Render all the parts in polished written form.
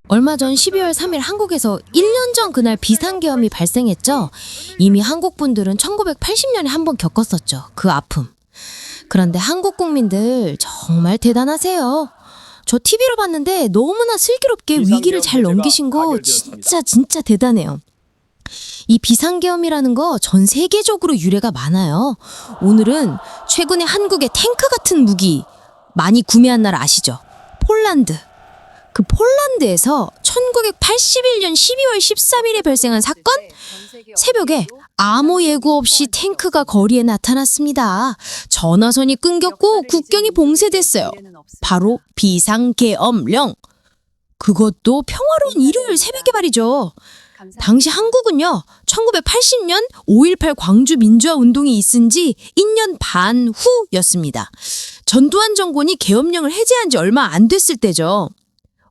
얼마 전 12월 3일 한국에서 1년 전 그날 비상계엄이 발생했죠. 이미 한국 분들은 1980년에 한 번 겪었었죠. 그 아픔. 그런데 한국 국민들 정말 대단하세요. 저 TV로 봤는데 너무나 슬기롭게 위기를 잘 넘기신 거 진짜 대단해요. 이 비상계엄이라는 거 전 세계적으로 유래가 많아요. 오늘은 최근에 한국의 탱크 같은 무기 많이 구매한 나라 아시죠? 폴란드. 그 폴란드에서 1981년 12월 13일에 발생한 사건? 새벽에 아무 예고 없이 탱크가 거리에 나타났습니다. 전화선이 끊겼고 국경이 봉쇄됐어요. 바로 비상계엄령. 그것도 평화로운 일요일 새벽에 말이죠. 당시 한국은요, 1980년 5.18 광주 민주화 운동이 있은 지 2년 반 후였습니다. 전두환 정권이 계엄령을 해제한 지 얼마 안 됐을 때죠.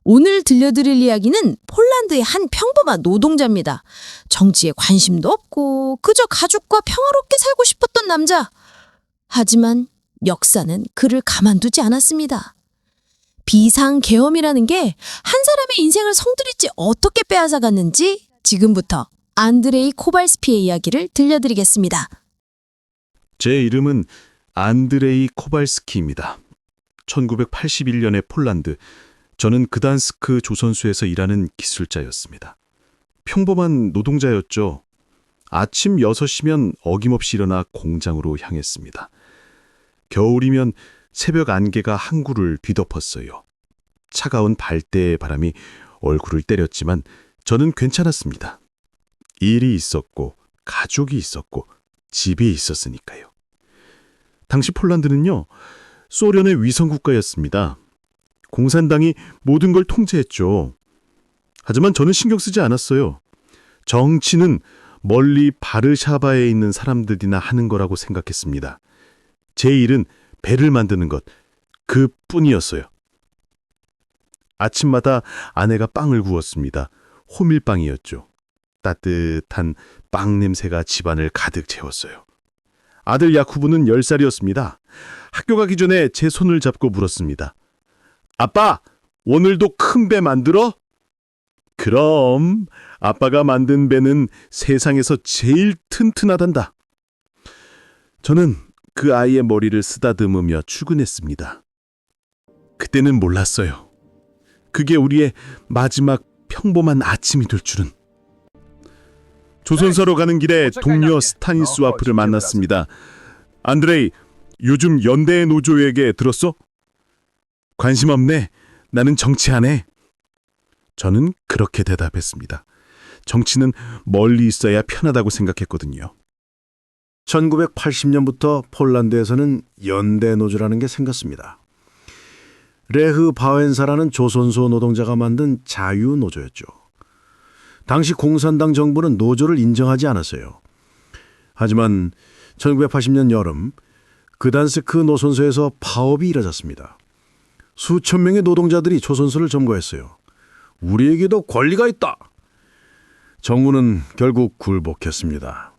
오늘 들려드릴 이야기는 폴란드의 한 평범한 노동자입니다. 정치에 관심도 없고 그저 가족과 평화롭게 살고 싶었던 남자. 하지만 역사는 그를 가만두지 않았습니다. 비상계엄이라는 게 한 사람의 인생을 성두리째 어떻게 빼앗아갔는지 지금부터 안드레이 코발스키의 이야기를 들려드리겠습니다. 제 이름은 안드레이 코발스키입니다. 1981년에 폴란드, 저는 그단스크 조선소에서 일하는 기술자였습니다. 평범한 노동자였죠. 아침 6시면 어김없이 일어나 공장으로 향했습니다. 겨울이면 새벽 안개가 항구를 뒤덮었어요. 차가운 발대의 바람이 얼굴을 때렸지만 저는 괜찮았습니다. 일이 있었고 가족이 있었고 집이 있었으니까요. 당시 폴란드는요, 소련의 위성국가였습니다. 공산당이 모든 걸 통제했죠. 하지만 저는 신경 쓰지 않았어요. 정치는 멀리 바르샤바에 있는 사람들이나 하는 거라고 생각했습니다. 제 일은 배를 만드는 것, 그뿐이었어요. 아침마다 아내가 빵을 구웠습니다. 호밀빵이었죠. 따뜻한 빵 냄새가 집안을 가득 채웠어요. 아들 야쿠브는 10살이었습니다. 학교 가기 전에 제 손을 잡고 물었습니다. 아빠, 오늘도 큰 배 만들어? 그럼 아빠가 만든 배는 세상에서 제일 튼튼하단다. 저는 그 아이의 머리를 쓰다듬으며 출근했습니다. 그때는 몰랐어요. 그게 우리의 마지막 평범한 아침이 될 줄은. 조선사로 가는 길에 동료 스타니스와프를 만났습니다. 안드레이, 요즘 연대 노조 얘기 들었어? 관심 없네. 나는 정치 안 해. 저는 그렇게 대답했습니다. 정치는 멀리 있어야 편하다고 생각했거든요. 1980년부터 폴란드에서는 연대 노조라는 게 생겼습니다. 레흐 바웬사라는 조선소 노동자가 만든 자유노조였죠. 당시 공산당 정부는 노조를 인정하지 않았어요. 하지만 1980년 여름 그단스크 노선소에서 파업이 이뤄졌습니다. 수천 명의 노동자들이 조선소를 점거했어요. 우리에게도 권리가 있다. 정부는 결국 굴복했습니다.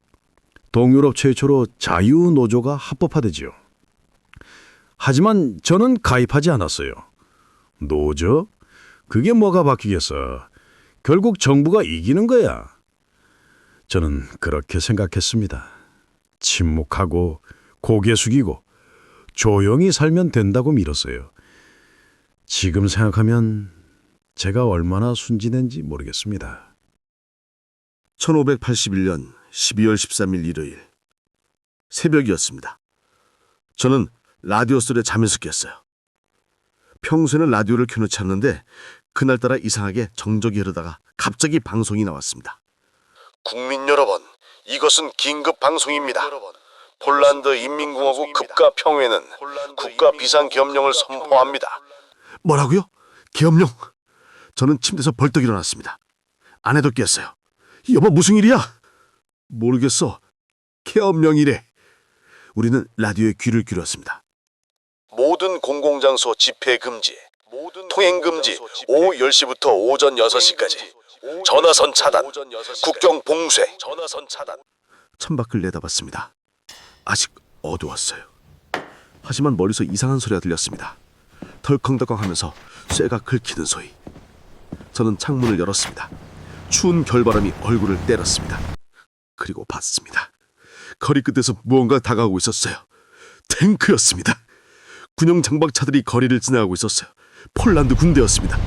동유럽 최초로 자유노조가 합법화되지요. 하지만 저는 가입하지 않았어요. 노조? 그게 뭐가 바뀌겠어. 결국 정부가 이기는 거야. 저는 그렇게 생각했습니다. 침묵하고 고개 숙이고 조용히 살면 된다고 믿었어요. 지금 생각하면 제가 얼마나 순진한지 모르겠습니다. 1581년 12월 13일 일요일 새벽이었습니다. 저는 라디오 소리에 잠에서 깼어요. 평소에는 라디오를 켜놓지 않는데 그날따라 이상하게 정적이 흐르다가 갑자기 방송이 나왔습니다. 국민 여러분, 이것은 긴급 방송입니다. 폴란드 인민공화국 급가평회는 국가 비상계엄령을 선포합니다. 뭐라고요? 계엄령? 저는 침대에서 벌떡 일어났습니다. 아내도 깼어요. 여보, 무슨 일이야? 모르겠어. 계엄령이래. 우리는 라디오에 귀를 기울였습니다. 모든 공공장소 집회 금지, 통행 금지, 오후 10시부터 오전 6시까지, 전화선 차단, 국경 봉쇄, 창밖을 내다봤습니다. 아직 어두웠어요. 하지만 멀리서 이상한 소리가 들렸습니다. 덜컹덜컹하면서 쇠가 긁히는 소리. 저는 창문을 열었습니다. 추운 겨울바람이 얼굴을 때렸습니다. 그리고 봤습니다. 거리 끝에서 무언가 다가오고 있었어요. 탱크였습니다. 군용 장박차들이 거리를 지나가고 있었어요. 폴란드 군대였습니다.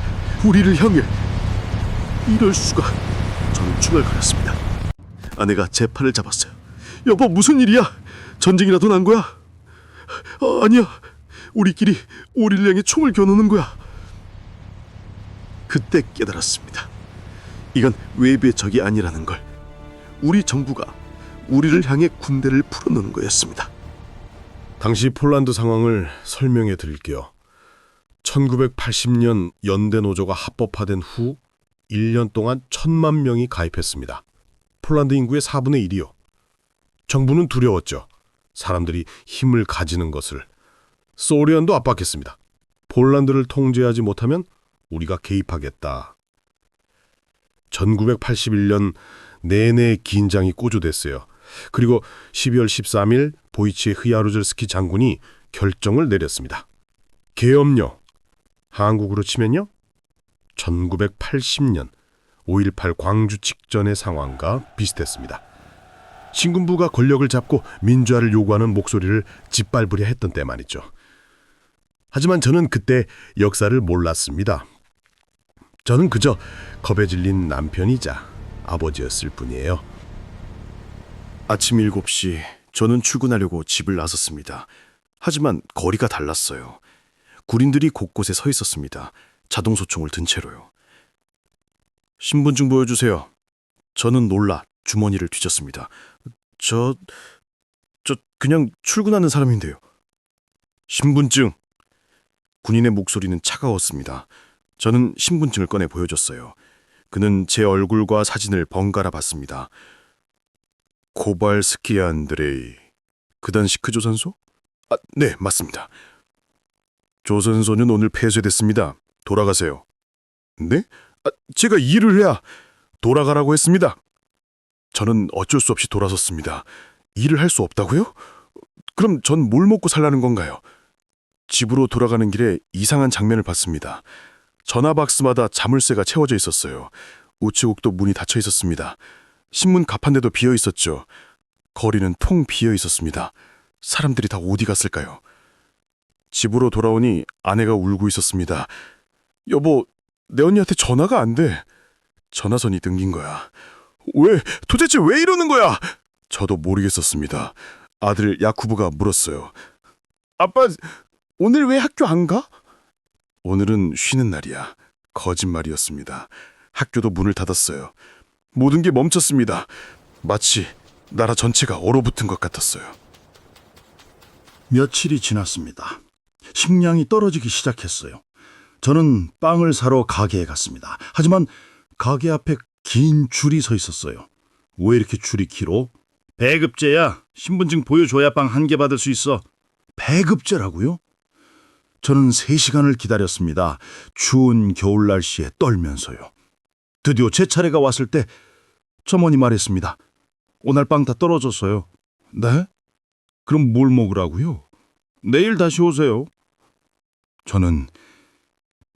우리를 향해. 이럴 수가. 저는 중얼거렸습니다. 아내가 제 팔을 잡았어요. 여보, 무슨 일이야? 전쟁이라도 난 거야? 아니야. 우리를 향해 총을 겨누는 거야. 그때 깨달았습니다. 이건 외부의 적이 아니라는 걸. 우리 정부가 우리를 향해 군대를 풀어놓는 거였습니다. 당시 폴란드 상황을 설명해 드릴게요. 1980년 연대 노조가 합법화된 후 1년 동안 1,000만 명이 가입했습니다. 폴란드 인구의 4분의 1이요. 정부는 두려웠죠. 사람들이 힘을 가지는 것을. 소련도 압박했습니다. 폴란드를 통제하지 못하면 우리가 개입하겠다. 1981년 내내 긴장이 고조됐어요. 그리고 12월 13일 보이치의 흐야루젤스키 장군이 결정을 내렸습니다. 계엄령, 한국으로 치면요, 1980년 5.18 광주 직전의 상황과 비슷했습니다. 신군부가 권력을 잡고 민주화를 요구하는 목소리를 짓밟으려 했던 때 말이죠. 하지만 저는 그때 역사를 몰랐습니다. 저는 그저 겁에 질린 남편이자 아버지였을 뿐이에요. 아침 7시 저는 출근하려고 집을 나섰습니다. 하지만 거리가 달랐어요. 군인들이 곳곳에 서 있었습니다. 자동소총을 든 채로요. 신분증 보여주세요. 저는 놀라 주머니를 뒤졌습니다. 저 그냥 출근하는 사람인데요. 신분증. 군인의 목소리는 차가웠습니다. 저는 신분증을 꺼내 보여줬어요. 그는 제 얼굴과 사진을 번갈아 봤습니다. 코발스키 안드레이. 그 당시 그 조선소? 네, 맞습니다. 조선소는 오늘 폐쇄됐습니다. 돌아가세요. 네? 제가 일을 해야 돌아가라고 했습니다. 저는 어쩔 수 없이 돌아섰습니다. 일을 할 수 없다고요? 그럼 전 뭘 먹고 살라는 건가요? 집으로 돌아가는 길에 이상한 장면을 봤습니다. 전화박스마다 자물쇠가 채워져 있었어요. 우체국도 문이 닫혀 있었습니다. 신문 가판대도 비어 있었죠. 거리는 통 비어 있었습니다. 사람들이 다 어디 갔을까요? 집으로 돌아오니 아내가 울고 있었습니다. 여보, 내 언니한테 전화가 안 돼. 전화선이 끊긴 거야. 도대체 왜 이러는 거야? 저도 모르겠었습니다. 아들 야쿠브가 물었어요. 아빠, 오늘 왜 학교 안 가? 오늘은 쉬는 날이야. 거짓말이었습니다. 학교도 문을 닫았어요. 모든 게 멈췄습니다. 마치 나라 전체가 얼어붙은 것 같았어요. 며칠이 지났습니다. 식량이 떨어지기 시작했어요. 저는 빵을 사러 가게에 갔습니다. 하지만 가게 앞에 긴 줄이 서 있었어요. 왜 이렇게 줄이 길어? 배급제야. 신분증 보여줘야 빵 한 개 받을 수 있어. 배급제라고요? 저는 3시간을 기다렸습니다. 추운 겨울 날씨에 떨면서요. 드디어 제 차례가 왔을 때 점원이 말했습니다. 오늘 빵 다 떨어졌어요. 네? 그럼 뭘 먹으라고요? 내일 다시 오세요. 저는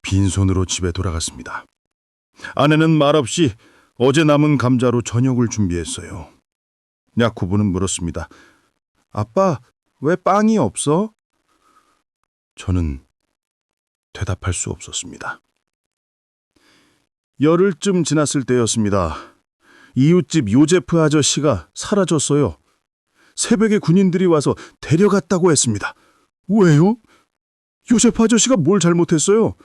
빈손으로 집에 돌아갔습니다. 아내는 말없이 어제 남은 감자로 저녁을 준비했어요. 야쿠브는 물었습니다. 아빠, 왜 빵이 없어? 저는 대답할 수 없었습니다. 열흘쯤 지났을 때였습니다. 이웃집 요제프 아저씨가 사라졌어요. 새벽에 군인들이 와서 데려갔다고 했습니다. 왜요? 요제프 아저씨가 뭘 잘못했어요?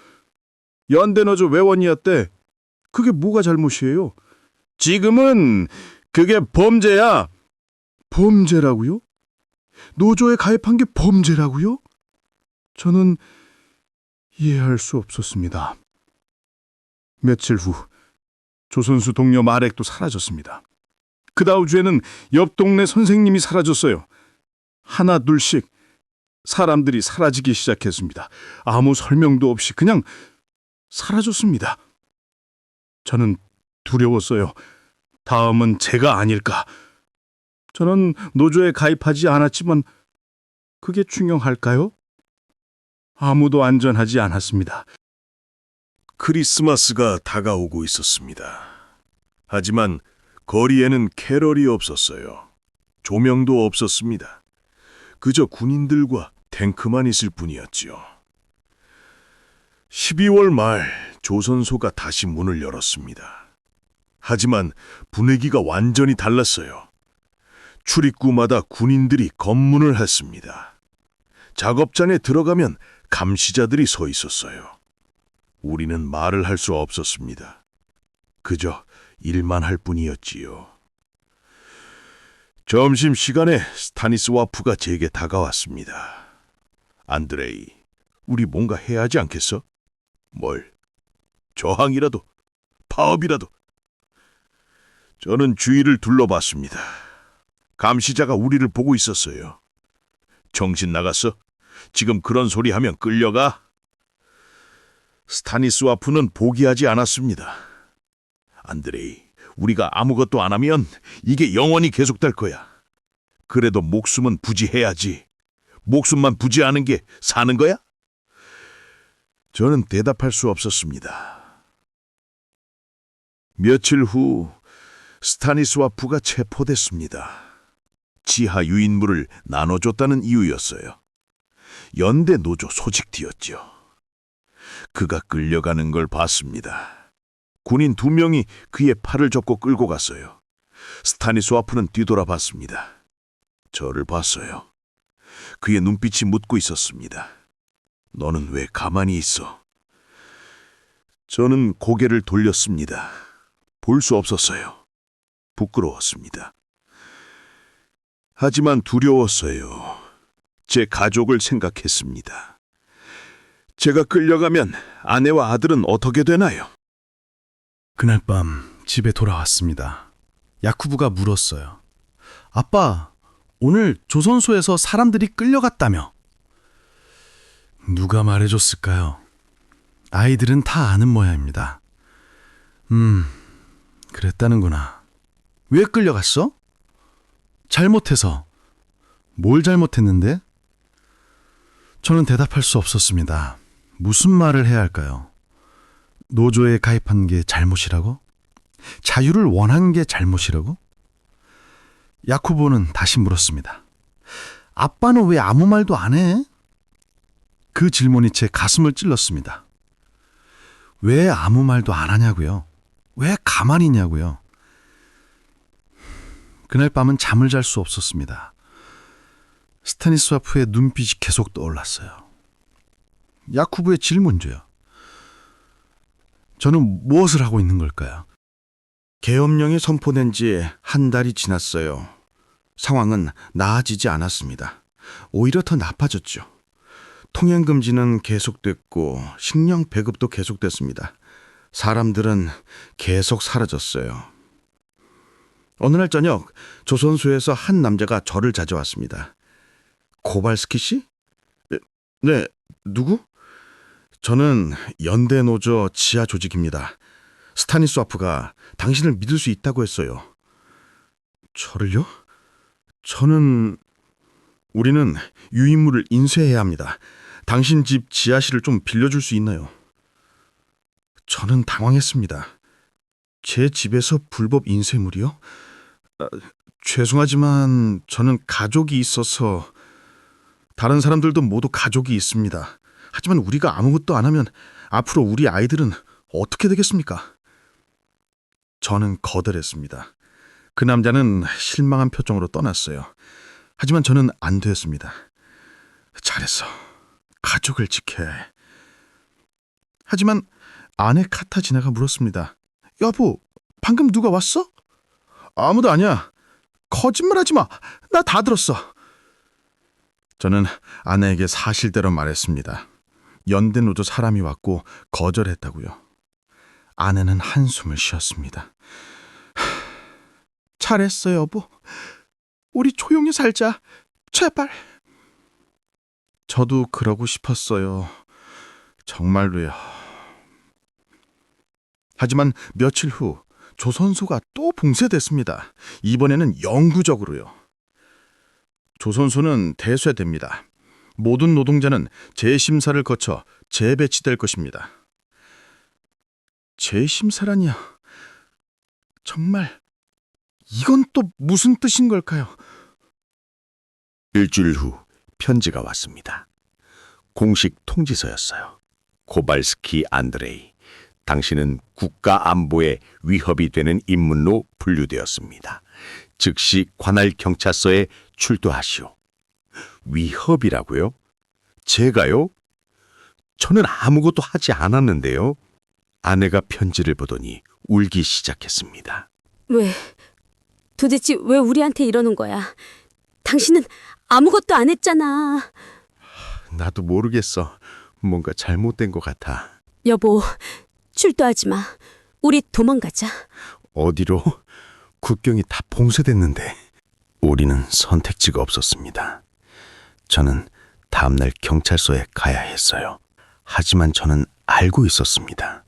연대노조 회원이었대. 그게 뭐가 잘못이에요? 지금은 그게 범죄야. 범죄라고요? 노조에 가입한 게 범죄라고요? 저는 이해할 수 없었습니다. 며칠 후 조선수 동료 마렉도 사라졌습니다. 그 다음 주에는 옆 동네 선생님이 사라졌어요. 하나 둘씩 사람들이 사라지기 시작했습니다. 아무 설명도 없이 그냥 사라졌습니다. 저는 두려웠어요. 다음은 제가 아닐까. 저는 노조에 가입하지 않았지만 그게 중요할까요? 아무도 안전하지 않았습니다. 크리스마스가 다가오고 있었습니다. 하지만 거리에는 캐럴이 없었어요. 조명도 없었습니다. 그저 군인들과 탱크만 있을 뿐이었지요. 12월 말 조선소가 다시 문을 열었습니다. 하지만 분위기가 완전히 달랐어요. 출입구마다 군인들이 검문을 했습니다. 작업장에 들어가면 감시자들이 서 있었어요. 우리는 말을 할 수 없었습니다. 그저 일만 할 뿐이었지요. 점심시간에 스타니스와프가 제게 다가왔습니다. 안드레이, 우리 뭔가 해야 하지 않겠어? 뭘? 저항이라도, 파업이라도. 저는 주위를 둘러봤습니다. 감시자가 우리를 보고 있었어요. 정신 나갔어? 지금 그런 소리 하면 끌려가? 스타니스와프는 포기하지 않았습니다. 안드레이, 우리가 아무것도 안 하면 이게 영원히 계속될 거야. 그래도 목숨은 부지해야지. 목숨만 부지하는 게 사는 거야? 저는 대답할 수 없었습니다. 며칠 후 스타니스와프가 체포됐습니다. 지하 유인물을 나눠줬다는 이유였어요. 연대 노조 소직티였죠. 그가 끌려가는 걸 봤습니다. 군인 2명이 그의 팔을 접고 끌고 갔어요. 스타니스와프는 뒤돌아봤습니다. 저를 봤어요. 그의 눈빛이 묻고 있었습니다. 너는 왜 가만히 있어? 저는 고개를 돌렸습니다. 볼 수 없었어요. 부끄러웠습니다. 하지만 두려웠어요. 제 가족을 생각했습니다. 제가 끌려가면 아내와 아들은 어떻게 되나요? 그날 밤 집에 돌아왔습니다. 야쿠부가 물었어요. 아빠, 오늘 조선소에서 사람들이 끌려갔다며? 누가 말해줬을까요? 아이들은 다 아는 모양입니다. 그랬다는구나. 왜 끌려갔어? 잘못해서. 뭘 잘못했는데? 저는 대답할 수 없었습니다. 무슨 말을 해야 할까요? 노조에 가입한 게 잘못이라고? 자유를 원한 게 잘못이라고? 야쿠보는 다시 물었습니다. 아빠는 왜 아무 말도 안 해? 그 질문이 제 가슴을 찔렀습니다. 왜 아무 말도 안 하냐고요? 왜 가만히 있냐고요? 그날 밤은 잠을 잘 수 없었습니다. 스타니스와프의 눈빛이 계속 떠올랐어요. 야쿠브의 질문조요. 저는 무엇을 하고 있는 걸까요? 계엄령이 선포된 지 한 달이 지났어요. 상황은 나아지지 않았습니다. 오히려 더 나빠졌죠. 통행금지는 계속됐고 식량 배급도 계속됐습니다. 사람들은 계속 사라졌어요. 어느 날 저녁 조선소에서 한 남자가 저를 찾아왔습니다. 코발스키 씨? 네, 누구? 저는 연대 노조 지하 조직입니다. 스타니스와프가 당신을 믿을 수 있다고 했어요. 저를요? 우리는 유인물을 인쇄해야 합니다. 당신 집 지하실을 좀 빌려줄 수 있나요? 저는 당황했습니다. 제 집에서 불법 인쇄물이요? 죄송하지만 저는 가족이 있어서 다른 사람들도 모두 가족이 있습니다. 하지만 우리가 아무것도 안 하면 앞으로 우리 아이들은 어떻게 되겠습니까? 저는 거절했습니다. 그 남자는 실망한 표정으로 떠났어요. 하지만 저는 안 되었습니다. 잘했어. 가족을 지켜야 해. 하지만 아내 카타지나가 물었습니다. 여보, 방금 누가 왔어? 아무도 아니야. 거짓말하지 마. 나 다 들었어. 저는 아내에게 사실대로 말했습니다. 연대 노조 사람이 왔고 거절했다고요. 아내는 한숨을 쉬었습니다. 잘했어, 여보. 우리 조용히 살자. 제발. 저도 그러고 싶었어요. 정말로요. 하지만 며칠 후 조선소가 또 봉쇄됐습니다. 이번에는 영구적으로요. 조선소는 대쇄됩니다. 모든 노동자는 재심사를 거쳐 재배치될 것입니다. 제 심사라니요. 정말 이건 또 무슨 뜻인 걸까요? 일주일 후 편지가 왔습니다. 공식 통지서였어요. 코발스키 안드레이, 당신은 국가 안보에 위협이 되는 인물로 분류되었습니다. 즉시 관할 경찰서에 출두하시오. 위협이라고요? 제가요? 저는 아무것도 하지 않았는데요. 아내가 편지를 보더니 울기 시작했습니다. 왜? 도대체 왜 우리한테 이러는 거야? 당신은 아무것도 안 했잖아. 나도 모르겠어. 뭔가 잘못된 것 같아. 여보, 출두하지 마. 우리 도망가자. 어디로? 국경이 다 봉쇄됐는데. 우리는 선택지가 없었습니다. 저는 다음날 경찰서에 가야 했어요. 하지만 저는 알고 있었습니다.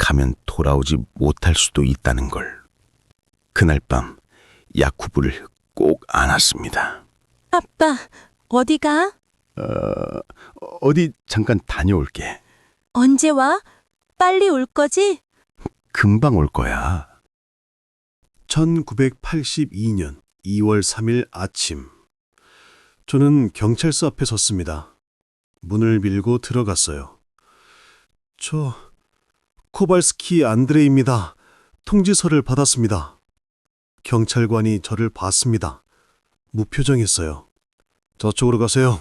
가면 돌아오지 못할 수도 있다는 걸. 그날 밤 야쿠브를 꼭 안았습니다. 아빠, 어디 가? 어디 잠깐 다녀올게. 언제 와? 빨리 올 거지? 금방 올 거야. 1982년 2월 3일 아침. 저는 경찰서 앞에 섰습니다. 문을 밀고 들어갔어요. 저 코발스키 안드레이입니다. 통지서를 받았습니다. 경찰관이 저를 봤습니다. 무표정했어요. 저쪽으로 가세요.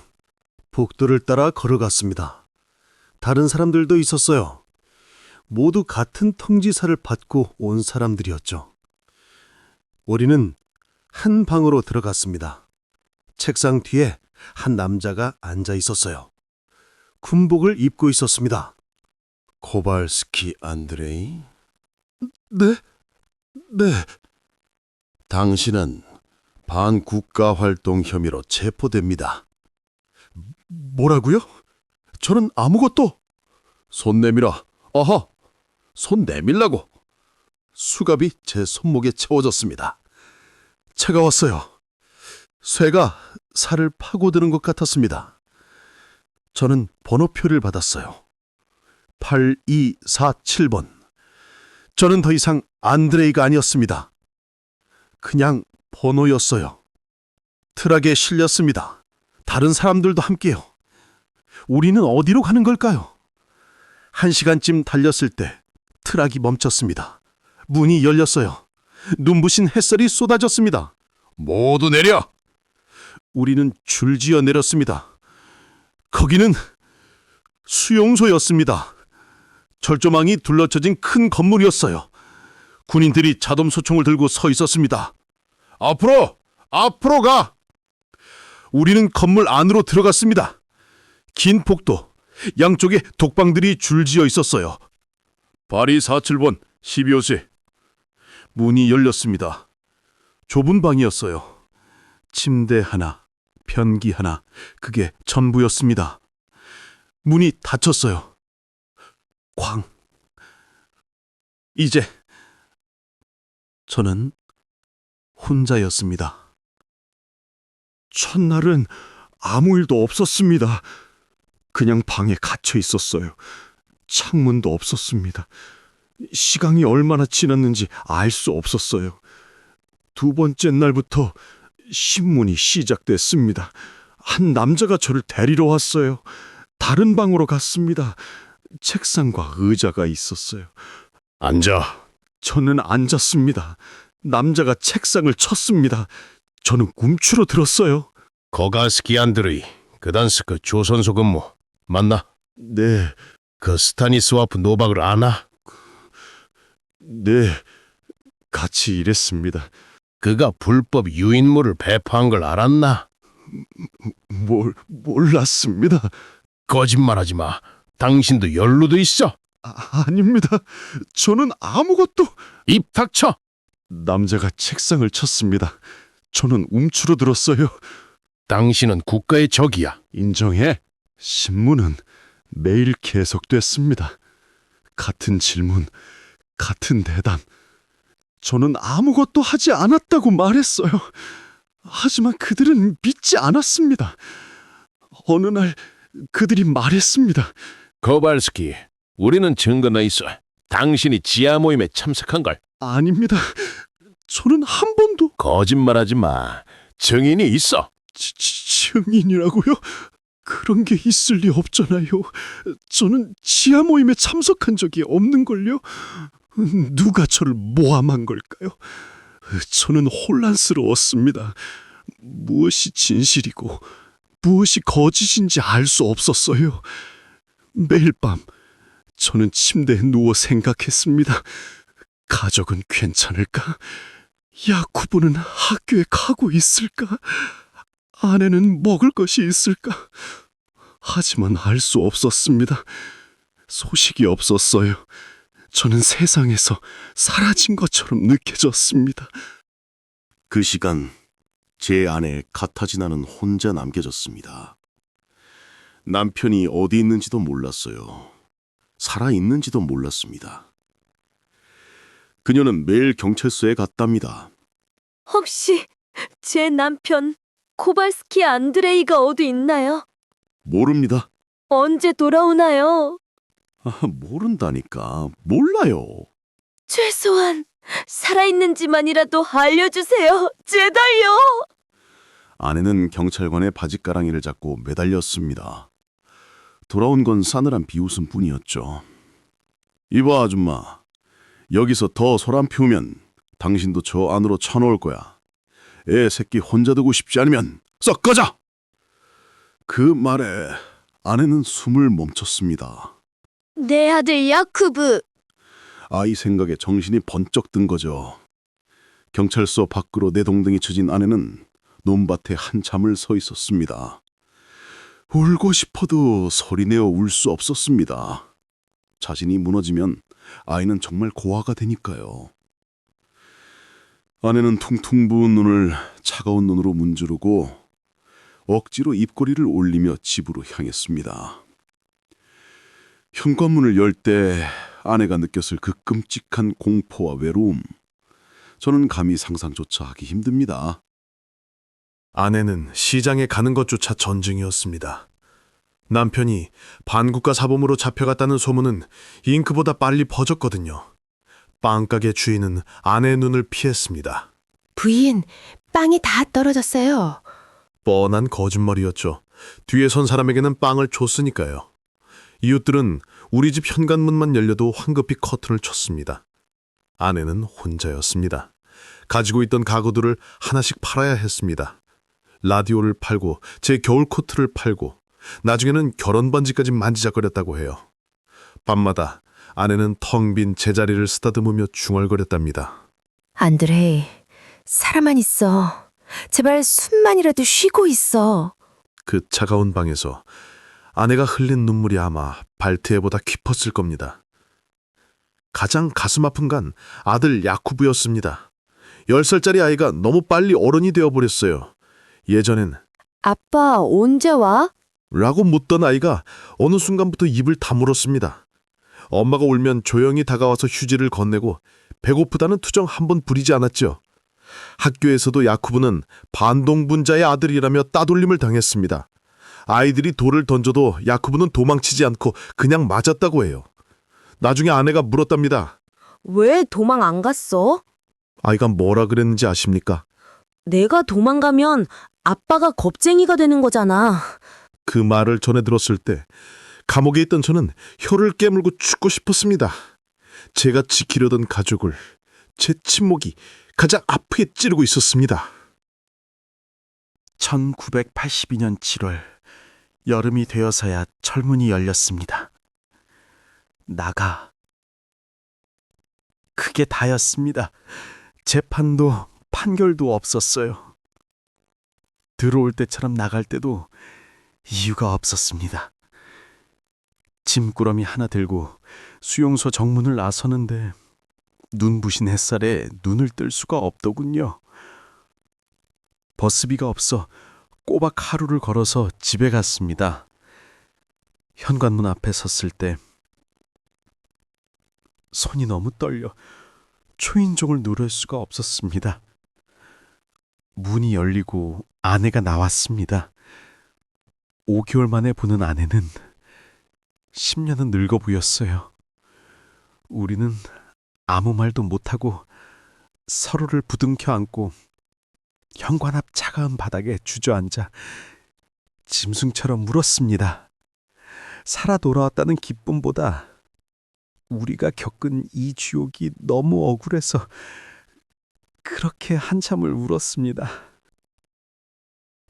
복도를 따라 걸어갔습니다. 다른 사람들도 있었어요. 모두 같은 통지서를 받고 온 사람들이었죠. 우리는 한 방으로 들어갔습니다. 책상 뒤에 한 남자가 앉아 있었어요. 군복을 입고 있었습니다. 코발스키 안드레이? 네? 네. 당신은 반국가 활동 혐의로 체포됩니다. 뭐라고요? 저는 아무것도. 손 내밀어. 어허. 손 내밀라고. 수갑이 제 손목에 채워졌습니다. 차가웠어요. 쇠가 살을 파고드는 것 같았습니다. 저는 번호표를 받았어요. 8247번. 저는 더 이상 안드레이가 아니었습니다. 그냥 번호였어요. 트럭에 실렸습니다. 다른 사람들도 함께요. 우리는 어디로 가는 걸까요? 1시간쯤 달렸을 때 트럭이 멈췄습니다. 문이 열렸어요. 눈부신 햇살이 쏟아졌습니다. 모두 내려! 우리는 줄지어 내렸습니다. 거기는 수용소였습니다. 철조망이 둘러쳐진 큰 건물이었어요. 군인들이 자동소총을 들고 서 있었습니다. 앞으로! 앞으로 가! 우리는 건물 안으로 들어갔습니다. 긴 복도, 양쪽에 독방들이 줄지어 있었어요. 8247번 12호실. 문이 열렸습니다. 좁은 방이었어요. 침대 하나, 변기 하나, 그게 전부였습니다. 문이 닫혔어요. 쾅. 이제 저는 혼자였습니다. 첫날은 아무 일도 없었습니다. 그냥 방에 갇혀 있었어요. 창문도 없었습니다. 시간이 얼마나 지났는지 알 수 없었어요. 두 번째 날부터 신문이 시작됐습니다. 한 남자가 저를 데리러 왔어요. 다른 방으로 갔습니다. 책상과 의자가 있었어요. 앉아. 저는 앉았습니다. 남자가 책상을 쳤습니다. 저는 움츠러 들었어요. 코갈스키 안드레이, 그단스크 조선소 근무. 맞나? 네, 그 스타니스와프 노박을 아나? 네, 같이 일했습니다. 그가 불법 유인물을 배포한 걸 알았나? 몰랐습니다. 거짓말하지 마. 당신도 연루도 있어. 아닙니다. 저는 아무것도... 입 닥쳐. 남자가 책상을 쳤습니다. 저는 움츠러 들었어요. 당신은 국가의 적이야. 인정해. 신문은 매일 계속됐습니다. 같은 질문, 같은 대답. 저는 아무것도 하지 않았다고 말했어요. 하지만 그들은 믿지 않았습니다. 어느 날 그들이 말했습니다. 코발스키, 우리는 증거나 있어. 당신이 지하 모임에 참석한 걸 아닙니다. 저는 한 번도 거짓말하지 마. 증인이 있어. 증인이라고요? 그런 게 있을 리 없잖아요. 저는 지하 모임에 참석한 적이 없는걸요. 누가 저를 모함한 걸까요? 저는 혼란스러웠습니다. 무엇이 진실이고 무엇이 거짓인지 알 수 없었어요. 매일 밤 저는 침대에 누워 생각했습니다. 가족은 괜찮을까? 야쿠브는 학교에 가고 있을까? 아내는 먹을 것이 있을까? 하지만 알 수 없었습니다. 소식이 없었어요. 저는 세상에서 사라진 것처럼 느껴졌습니다. 그 시간 제 아내 카타지나는 혼자 남겨졌습니다. 남편이 어디 있는지도 몰랐어요. 살아 있는지도 몰랐습니다. 그녀는 매일 경찰서에 갔답니다. 혹시 제 남편 코발스키 안드레이가 어디 있나요? 모릅니다. 언제 돌아오나요? 모른다니까. 몰라요. 최소한 살아있는지만이라도 알려주세요. 제발요. 아내는 경찰관의 바짓가랑이를 잡고 매달렸습니다. 돌아온 건 싸늘한 비웃음뿐이었죠. 이봐 아줌마, 여기서 더 소란 피우면 당신도 저 안으로 쳐놓을 거야. 애 새끼 혼자 두고 싶지 않으면 썩 꺼져! 그 말에 아내는 숨을 멈췄습니다. 내 아들 야쿠브. 아이 생각에 정신이 번쩍 든 거죠. 경찰서 밖으로 내동댕이 쳐진 아내는 논밭에 한참을 서 있었습니다. 울고 싶어도 소리내어 울 수 없었습니다. 자신이 무너지면 아이는 정말 고아가 되니까요. 아내는 퉁퉁 부은 눈을 차가운 눈으로 문지르고 억지로 입꼬리를 올리며 집으로 향했습니다. 현관문을 열 때 아내가 느꼈을 그 끔찍한 공포와 외로움, 저는 감히 상상조차 하기 힘듭니다. 아내는 시장에 가는 것조차 전쟁이었습니다. 남편이 반국가 사범으로 잡혀갔다는 소문은 잉크보다 빨리 퍼졌거든요. 빵가게 주인은 아내의 눈을 피했습니다. 부인, 빵이 다 떨어졌어요. 뻔한 거짓말이었죠. 뒤에 선 사람에게는 빵을 줬으니까요. 이웃들은 우리 집 현관문만 열려도 황급히 커튼을 쳤습니다. 아내는 혼자였습니다. 가지고 있던 가구들을 하나씩 팔아야 했습니다. 라디오를 팔고 제 겨울 코트를 팔고 나중에는 결혼 반지까지 만지작거렸다고 해요. 밤마다 아내는 텅 빈 제자리를 쓰다듬으며 중얼거렸답니다. 안드레이, 살아만 있어. 제발 숨만이라도 쉬고 있어. 그 차가운 방에서 아내가 흘린 눈물이 아마 발트에보다 깊었을 겁니다. 가장 가슴 아픈 건 아들 야쿠브였습니다. 10살짜리 아이가 너무 빨리 어른이 되어버렸어요. 예전엔 아빠, 언제 와? 라고 묻던 아이가 어느 순간부터 입을 다물었습니다. 엄마가 울면 조용히 다가와서 휴지를 건네고 배고프다는 투정 한 번 부리지 않았죠. 학교에서도 야쿠브는 반동분자의 아들이라며 따돌림을 당했습니다. 아이들이 돌을 던져도 야쿠브는 도망치지 않고 그냥 맞았다고 해요. 나중에 아내가 물었답니다. 왜 도망 안 갔어? 아이가 뭐라 그랬는지 아십니까? 내가 도망가면 아빠가 겁쟁이가 되는 거잖아. 그 말을 전해 들었을 때 감옥에 있던 저는 혀를 깨물고 죽고 싶었습니다. 제가 지키려던 가족을 제 침묵이 가장 아프게 찌르고 있었습니다. 1982년 7월 여름이 되어서야 철문이 열렸습니다. 나가. 그게 다였습니다. 재판도 판결도 없었어요. 들어올 때처럼 나갈 때도 이유가 없었습니다. 짐꾸러미 하나 들고 수용소 정문을 나서는데 눈부신 햇살에 눈을 뜰 수가 없더군요. 버스비가 없어 꼬박 하루를 걸어서 집에 갔습니다. 현관문 앞에 섰을 때 손이 너무 떨려 초인종을 누를 수가 없었습니다. 문이 열리고 아내가 나왔습니다. 5개월 만에 보는 아내는 10년은 늙어 보였어요. 우리는 아무 말도 못하고 서로를 부둥켜 안고 현관 앞 차가운 바닥에 주저앉아 짐승처럼 울었습니다. 살아 돌아왔다는 기쁨보다 우리가 겪은 이 지옥이 너무 억울해서 그렇게 한참을 울었습니다.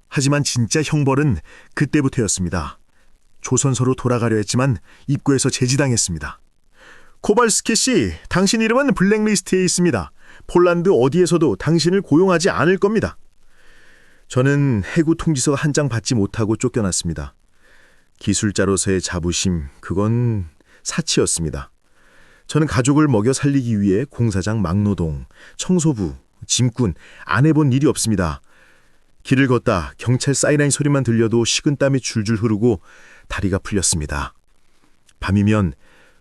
하지만 진짜 형벌은 그때부터였습니다. 조선소로 돌아가려 했지만 입구에서 제지당했습니다. 코발스키 씨, 당신 이름은 블랙리스트에 있습니다. 폴란드 어디에서도 당신을 고용하지 않을 겁니다. 저는 해고 통지서 한 장 받지 못하고 쫓겨났습니다. 기술자로서의 자부심, 그건 사치였습니다. 저는 가족을 먹여 살리기 위해 공사장 막노동, 청소부, 짐꾼 안 해본 일이 없습니다. 길을 걷다 경찰 사이렌 소리만 들려도 식은땀이 줄줄 흐르고 다리가 풀렸습니다. 밤이면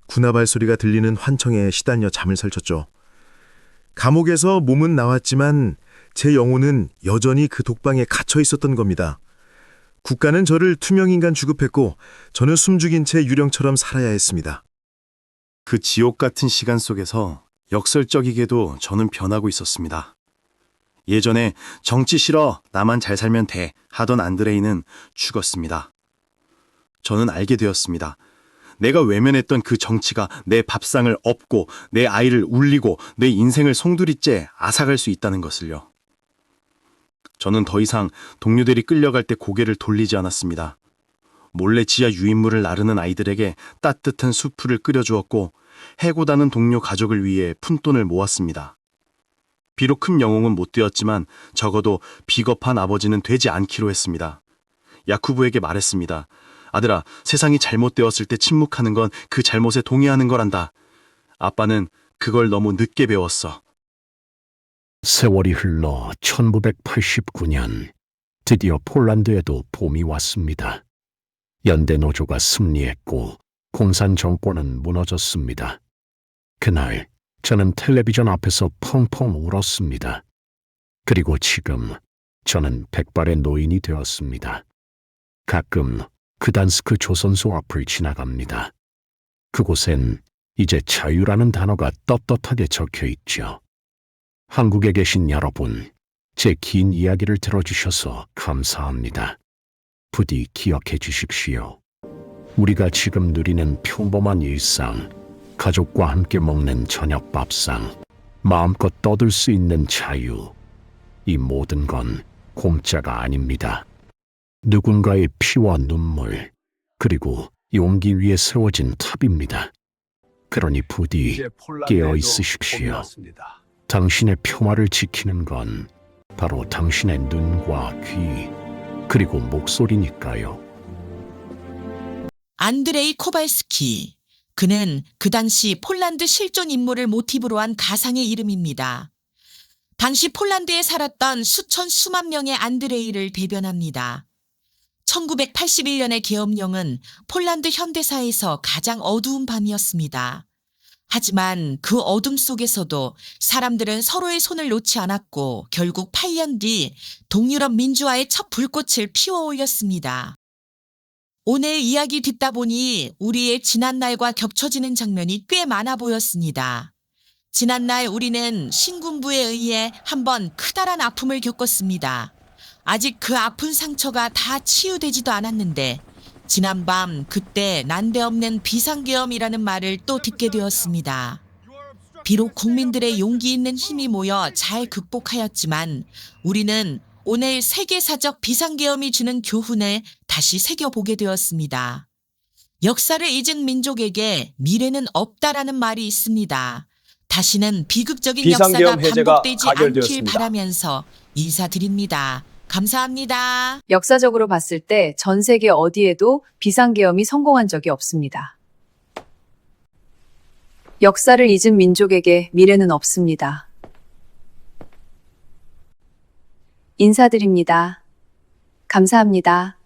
군화발 소리가 들리는 환청에 시달려 잠을 설쳤죠. 감옥에서 몸은 나왔지만 제 영혼은 여전히 그 독방에 갇혀 있었던 겁니다. 국가는 저를 투명인간 취급했고 저는 숨죽인 채 유령처럼 살아야 했습니다. 그 지옥 같은 시간 속에서 역설적이게도 저는 변하고 있었습니다. 예전에 정치 싫어, 나만 잘 살면 돼 하던 안드레이는 죽었습니다. 저는 알게 되었습니다. 내가 외면했던 그 정치가 내 밥상을 엎고 내 아이를 울리고 내 인생을 송두리째 앗아갈 수 있다는 것을요. 저는 더 이상 동료들이 끌려갈 때 고개를 돌리지 않았습니다. 몰래 지하 유인물을 나르는 아이들에게 따뜻한 수프를 끓여주었고 해고다는 동료 가족을 위해 푼돈을 모았습니다. 비록 큰 영웅은 못 되었지만 적어도 비겁한 아버지는 되지 않기로 했습니다. 야쿠브에게 말했습니다. 아들아, 세상이 잘못되었을 때 침묵하는 건 그 잘못에 동의하는 거란다. 아빠는 그걸 너무 늦게 배웠어. 세월이 흘러 1989년 드디어 폴란드에도 봄이 왔습니다. 연대노조가 승리했고 공산 정권은 무너졌습니다. 그날 저는 텔레비전 앞에서 펑펑 울었습니다. 그리고 지금 저는 백발의 노인이 되었습니다. 가끔 그단스크 조선소 앞을 지나갑니다. 그곳엔 이제 자유라는 단어가 떳떳하게 적혀 있죠. 한국에 계신 여러분, 제 긴 이야기를 들어주셔서 감사합니다. 부디 기억해 주십시오. 우리가 지금 누리는 평범한 일상, 가족과 함께 먹는 저녁 밥상, 마음껏 떠들 수 있는 자유, 이 모든 건 공짜가 아닙니다. 누군가의 피와 눈물, 그리고 용기 위에 세워진 탑입니다. 그러니 부디 깨어 있으십시오. 당신의 평화를 지키는 건 바로 당신의 눈과 귀, 그리고 목소리니까요. 안드레이 코발스키. 그는 그 당시 폴란드 실존 인물을 모티브로 한 가상의 이름입니다. 당시 폴란드에 살았던 수천 수만 명의 안드레이를 대변합니다. 1981년의 계엄령은 폴란드 현대사에서 가장 어두운 밤이었습니다. 하지만 그 어둠 속에서도 사람들은 서로의 손을 놓지 않았고 결국 8년 뒤 동유럽 민주화의 첫 불꽃을 피워 올렸습니다. 오늘 이야기 듣다 보니 우리의 지난날과 겹쳐지는 장면이 꽤 많아 보였습니다. 지난날 우리는 신군부에 의해 한번 크다란 아픔을 겪었습니다. 아직 그 아픈 상처가 다 치유되지도 않았는데 지난밤 그때 난데없는 비상계엄이라는 말을 또 듣게 되었습니다. 비록 국민들의 용기 있는 힘이 모여 잘 극복하였지만 우리는 오늘 세계사적 비상계엄이 주는 교훈을 다시 새겨보게 되었습니다. 역사를 잊은 민족에게 미래는 없다라는 말이 있습니다. 다시는 비극적인 역사가 반복되지 않길 바라면서 인사드립니다. 감사합니다. 역사적으로 봤을 때 전 세계 어디에도 비상계엄이 성공한 적이 없습니다. 역사를 잊은 민족에게 미래는 없습니다. 인사드립니다. 감사합니다.